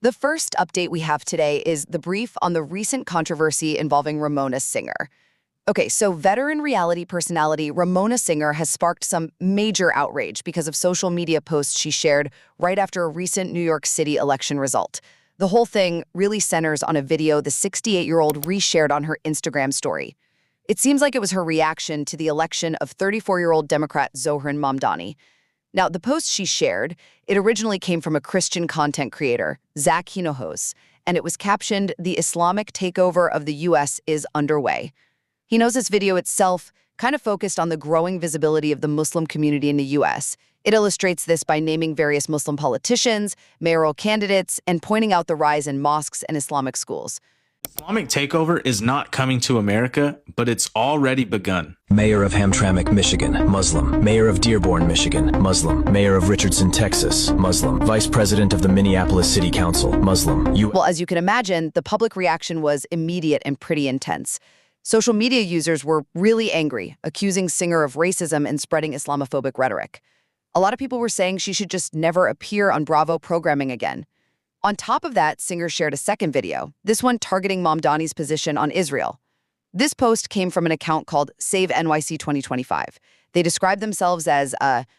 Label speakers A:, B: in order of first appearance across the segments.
A: The first update we have today is the brief on the recent controversy involving Ramona Singer. Okay, so veteran reality personality Ramona Singer has sparked some major outrage because of social media posts she shared right after a recent New York City election result. The whole thing really centers on a video the 68-year-old reshared on her Instagram story. It seems like it was her reaction to the election of 34-year-old Democrat Zohran Mamdani. Now, the post she shared, it originally came from a Christian content creator, Zach Hinojosa, and it was captioned, "The Islamic takeover of the U.S. is underway." Hinojosa's video itself kind of focused on the growing visibility of the Muslim community in the U.S. It illustrates this by naming various Muslim politicians, mayoral candidates, and pointing out the rise in mosques and Islamic schools.
B: Islamic takeover is not coming to America, but it's already begun.
C: Mayor of Hamtramck, Michigan, Muslim. Mayor of Dearborn, Michigan, Muslim. Mayor of Richardson, Texas, Muslim. Vice President of the Minneapolis City Council, Muslim.
A: Well, as you can imagine, the public reaction was immediate and pretty intense. Social media users were really angry, accusing Singer of racism and spreading Islamophobic rhetoric. A lot of people were saying she should just never appear on Bravo programming again. On top of that, Singer shared a second video, this one targeting Mamdani's position on Israel. This post came from an account called Save NYC 2025. They describe themselves as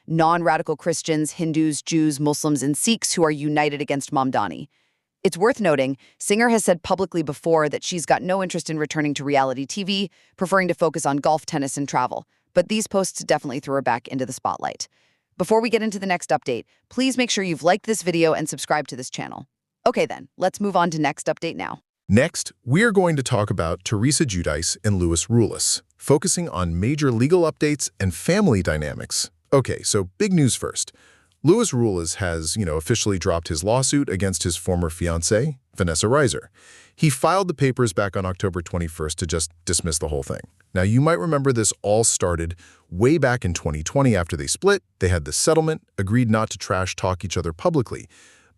A: non-radical Christians, Hindus, Jews, Muslims, and Sikhs who are united against Mamdani. It's worth noting, Singer has said publicly before that she's got no interest in returning to reality TV, preferring to focus on golf, tennis, and travel. But these posts definitely threw her back into the spotlight. Before we get into the next update, please make sure you've liked this video and subscribed to this channel. Okay then, let's move on to next update now.
D: Next, we are going to talk about Teresa Giudice and Ruelas, focusing on major legal updates and family dynamics. Okay, so big news first. Ruelas has, officially dropped his lawsuit against his former fiancée, Vanessa Reiser. He filed the papers back on October 21st to just dismiss the whole thing. Now, you might remember this all started way back in 2020 after they split. They had this settlement, agreed not to trash talk each other publicly.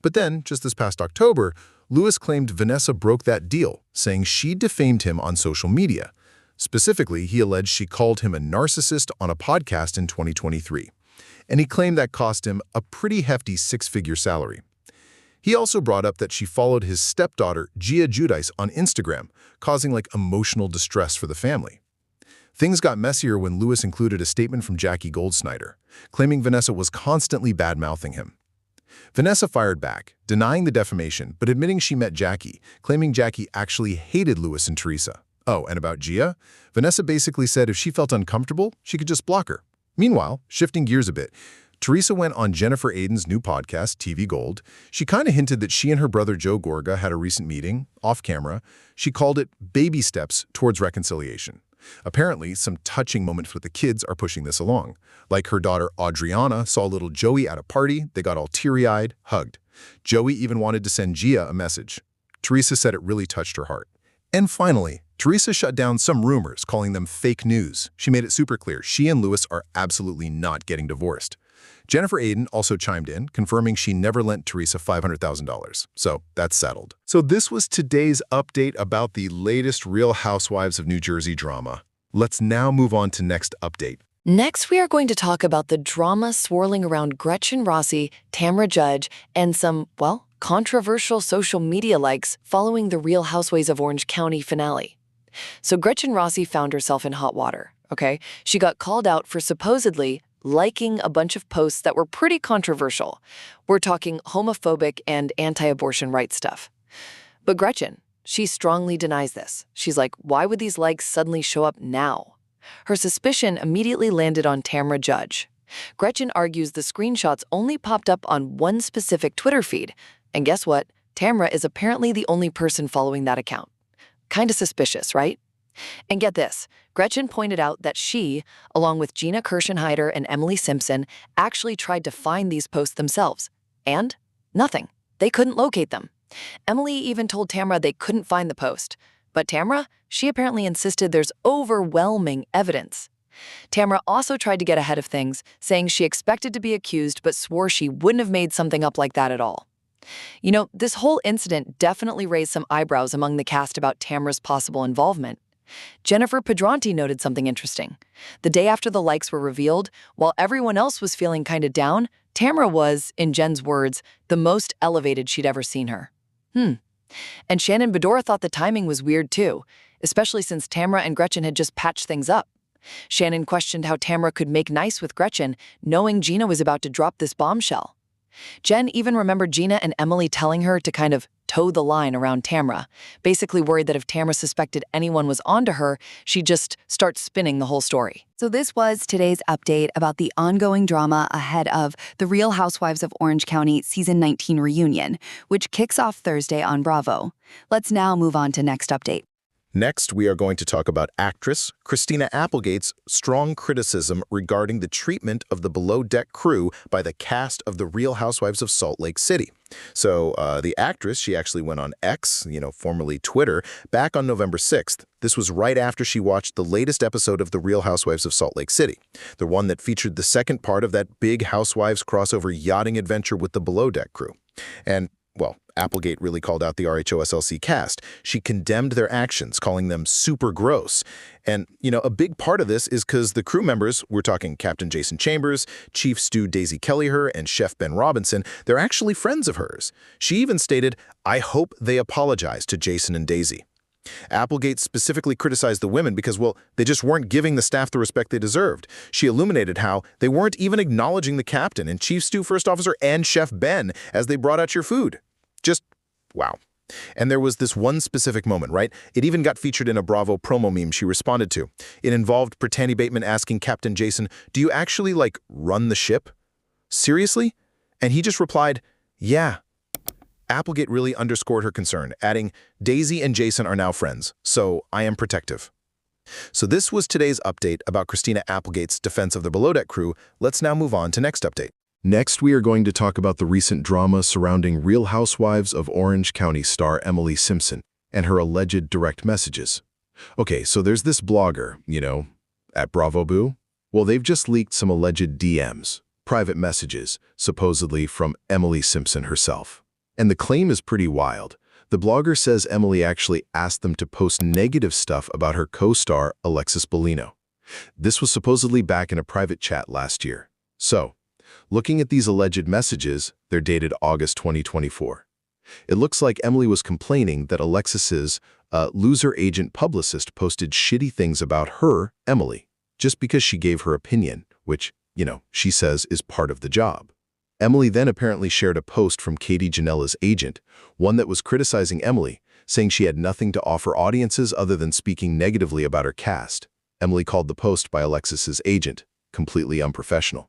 D: But then, just this past October, Lewis claimed Vanessa broke that deal, saying she defamed him on social media. Specifically, he alleged she called him a narcissist on a podcast in 2023. And he claimed that cost him a pretty hefty six-figure salary. He also brought up that she followed his stepdaughter, Gia Giudice, on Instagram, causing emotional distress for the family. Things got messier when Lewis included a statement from Jackie Goldsnyder, claiming Vanessa was constantly bad-mouthing him. Vanessa fired back, denying the defamation, but admitting she met Jackie, claiming Jackie actually hated Lewis and Teresa. Oh, and about Gia, Vanessa basically said if she felt uncomfortable, she could just block her. Meanwhile, shifting gears a bit, Teresa went on Jennifer Aydin's new podcast, TV Gold. She kind of hinted that she and her brother Joe Gorga had a recent meeting, off camera. She called it baby steps towards reconciliation. Apparently, some touching moments with the kids are pushing this along. Like her daughter Adriana saw little Joey at a party, they got all teary-eyed, hugged. Joey even wanted to send Gia a message. Teresa said it really touched her heart. And finally, Teresa shut down some rumors, calling them fake news. She made it super clear she and Lewis are absolutely not getting divorced. Jennifer Aydin also chimed in, confirming she never lent Teresa $500,000. So that's settled. So this was today's update about the latest Real Housewives of New Jersey drama. Let's now move on to next update.
E: Next, we are going to talk about the drama swirling around Gretchen Rossi, Tamra Judge, and some, controversial social media likes following the Real Housewives of Orange County finale. So Gretchen Rossi found herself in hot water, okay? She got called out for supposedly liking a bunch of posts that were pretty controversial. We're talking homophobic and anti-abortion rights stuff. But Gretchen, she strongly denies this. She's like, why would these likes suddenly show up now? Her suspicion immediately landed on Tamra Judge. Gretchen argues the screenshots only popped up on one specific Twitter feed. And guess what? Tamra is apparently the only person following that account. Kinda suspicious, right? And get this, Gretchen pointed out that she, along with Gina Kirschenheiter and Emily Simpson, actually tried to find these posts themselves. And nothing. They couldn't locate them. Emily even told Tamra they couldn't find the post. But Tamra, she apparently insisted there's overwhelming evidence. Tamra also tried to get ahead of things, saying she expected to be accused but swore she wouldn't have made something up like that at all. This whole incident definitely raised some eyebrows among the cast about Tamra's possible involvement. Jennifer Pedranti noted something interesting. The day after the likes were revealed, while everyone else was feeling kinda down, Tamra was, in Jen's words, the most elevated she'd ever seen her. And Shannon Beador thought the timing was weird too, especially since Tamra and Gretchen had just patched things up. Shannon questioned how Tamra could make nice with Gretchen, knowing Gina was about to drop this bombshell. Jen even remembered Gina and Emily telling her to kind of toe the line around Tamra, basically worried that if Tamra suspected anyone was onto her, she'd just start spinning the whole story.
A: So this was today's update about the ongoing drama ahead of The Real Housewives of Orange County Season 19 reunion, which kicks off Thursday on Bravo. Let's now move on to next update.
D: Next, we are going to talk about actress Christina Applegate's strong criticism regarding the treatment of the below-deck crew by the cast of The Real Housewives of Salt Lake City. So the actress, she actually went on X, formerly Twitter, back on November 6th. This was right after she watched the latest episode of The Real Housewives of Salt Lake City, the one that featured the second part of that big Housewives crossover yachting adventure with the below-deck crew. And well, Applegate really called out the RHOSLC cast. She condemned their actions, calling them super gross. And, a big part of this is because the crew members, we're talking Captain Jason Chambers, Chief Stew Daisy Kellyher, and Chef Ben Robinson, they're actually friends of hers. She even stated, "I hope they apologize to Jason and Daisy." Applegate specifically criticized the women because, well, they just weren't giving the staff the respect they deserved. She illuminated how they weren't even acknowledging the captain and Chief Stew First Officer and Chef Ben as they brought out your food. Just, wow. And there was this one specific moment, right? It even got featured in a Bravo promo meme she responded to. It involved Brittany Bateman asking Captain Jason, "Do you actually, run the ship? Seriously?" And he just replied, "Yeah." Applegate really underscored her concern, adding, "Daisy and Jason are now friends, so I am protective." So this was today's update about Christina Applegate's defense of the Below Deck crew. Let's now move on to next update. Next, we are going to talk about the recent drama surrounding Real Housewives of Orange County star Emily Simpson and her alleged direct messages. Okay, so there's this blogger, at Bravo Boo. Well, they've just leaked some alleged DMs, private messages, supposedly from Emily Simpson herself. And the claim is pretty wild. The blogger says Emily actually asked them to post negative stuff about her co-star Alexis Bellino. This was supposedly back in a private chat last year. So, looking at these alleged messages, they're dated August 2024. It looks like Emily was complaining that Alexis's loser agent publicist posted shitty things about her, Emily, just because she gave her opinion, which, she says is part of the job. Emily then apparently shared a post from Katie Janela's agent, one that was criticizing Emily, saying she had nothing to offer audiences other than speaking negatively about her cast. Emily called the post by Alexis's agent completely unprofessional.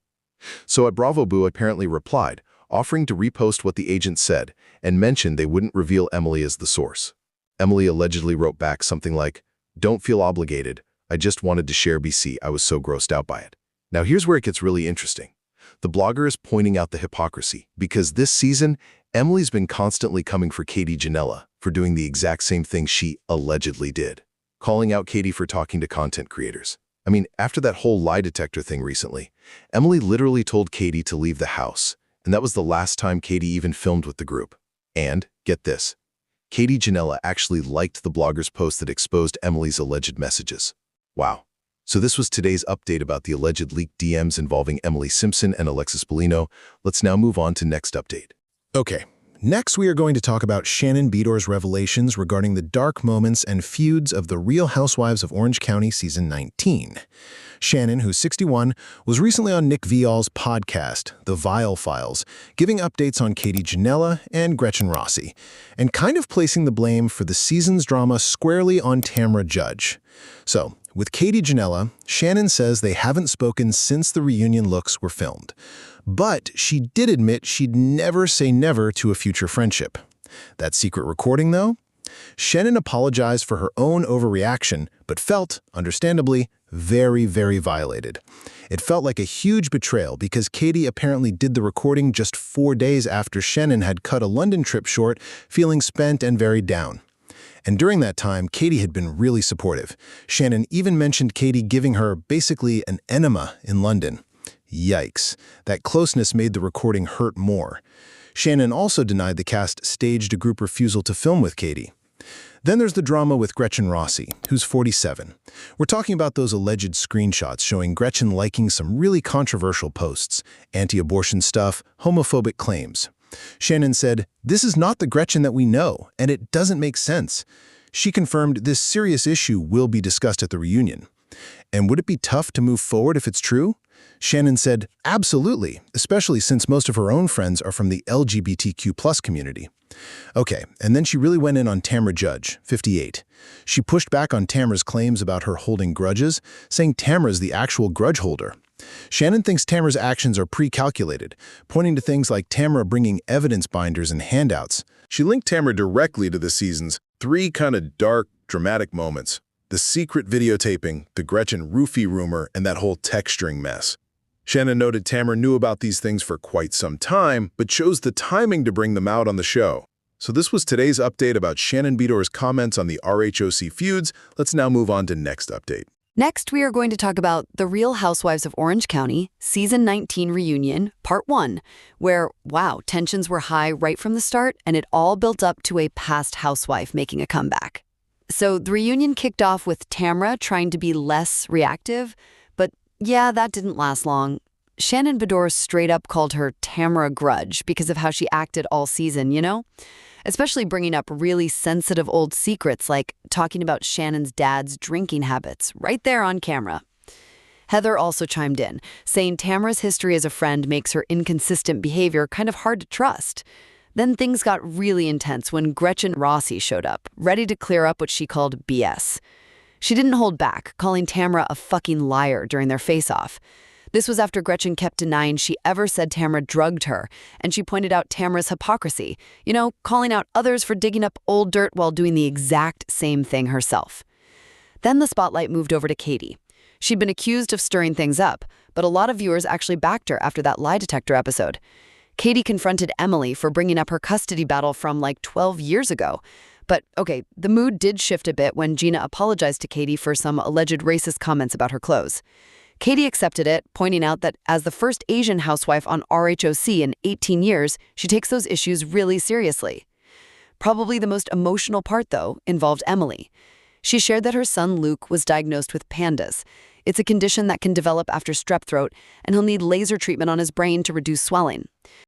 D: So at Bravo Boo apparently replied, offering to repost what the agent said, and mentioned they wouldn't reveal Emily as the source. Emily allegedly wrote back something like, "Don't feel obligated. I just wanted to share BC. I was so grossed out by it." Now here's where it gets really interesting. The blogger is pointing out the hypocrisy, because this season, Emily's been constantly coming for Katie Janela for doing the exact same thing she allegedly did, calling out Katie for talking to content creators. I mean, after that whole lie detector thing recently, Emily literally told Katie to leave the house, and that was the last time Katie even filmed with the group. And, get this, Katie Janela actually liked the blogger's post that exposed Emily's alleged messages. Wow. So this was today's update about the alleged leaked DMs involving Emily Simpson and Alexis Bellino. Let's now move on to next update. Okay. Next, we are going to talk about Shannon Beador's revelations regarding the dark moments and feuds of The Real Housewives of Orange County Season 19. Shannon, who's 61, was recently on Nick Viall's podcast, The Viall Files, giving updates on Katie Janela and Gretchen Rossi, and kind of placing the blame for the season's drama squarely on Tamra Judge. So, with Katie Janela, Shannon says they haven't spoken since the reunion looks were filmed. But she did admit she'd never say never to a future friendship. That secret recording, though? Shannon apologized for her own overreaction, but felt, understandably, very, very violated. It felt like a huge betrayal because Katie apparently did the recording just 4 days after Shannon had cut a London trip short, feeling spent and very down. And during that time, Katie had been really supportive. Shannon even mentioned Katie giving her basically an enema in London. Yikes. That closeness made the recording hurt more. Shannon also denied the cast staged a group refusal to film with Katie. Then there's the drama with Gretchen Rossi, who's 47. We're talking about those alleged screenshots showing Gretchen liking some really controversial posts, anti-abortion stuff, homophobic claims. Shannon said, "This is not the Gretchen that we know, and it doesn't make sense." She confirmed this serious issue will be discussed at the reunion. And would it be tough to move forward if it's true? Shannon said, "Absolutely, especially since most of her own friends are from the LGBTQ+ community." Okay, and then she really went in on Tamra Judge, 58. She pushed back on Tamra's claims about her holding grudges, saying Tamra's the actual grudge holder. Shannon thinks Tamra's actions are pre-calculated, pointing to things like Tamra bringing evidence binders and handouts. She linked Tamra directly to the season's 3 kind of dark, dramatic moments: the secret videotaping, the Gretchen roofie rumor, and that whole texturing mess. Shannon noted Tamra knew about these things for quite some time, but chose the timing to bring them out on the show. So this was today's update about Shannon Beador's comments on the RHOC feuds. Let's now move on to next update.
A: Next, we are going to talk about The Real Housewives of Orange County, Season 19 Reunion, Part 1, where, wow, tensions were high right from the start, and it all built up to a past housewife making a comeback. So the reunion kicked off with Tamra trying to be less reactive, but yeah, that didn't last long. Shannon Beador straight up called her Tamra Grudge because of how she acted all season, you know? Especially bringing up really sensitive old secrets like talking about Shannon's dad's drinking habits right there on camera. Heather also chimed in, saying Tamra's history as a friend makes her inconsistent behavior kind of hard to trust. Then things got really intense when Gretchen Rossi showed up, ready to clear up what she called BS. She didn't hold back, calling Tamra a fucking liar during their face-off. This was after Gretchen kept denying she ever said Tamra drugged her, and she pointed out Tamra's hypocrisy, you know, calling out others for digging up old dirt while doing the exact same thing herself. Then the spotlight moved over to Katie. She'd been accused of stirring things up, but a lot of viewers actually backed her after that lie detector episode. Katie confronted Emily for bringing up her custody battle from like 12 years ago. But, okay, the mood did shift a bit when Gina apologized to Katie for some alleged racist comments about her clothes. Katie accepted it, pointing out that as the first Asian housewife on RHOC in 18 years, she takes those issues really seriously. Probably the most emotional part, though, involved Emily. She shared that her son Luke was diagnosed with pandas. It's a condition that can develop after strep throat, and he'll need laser treatment on his brain to reduce swelling.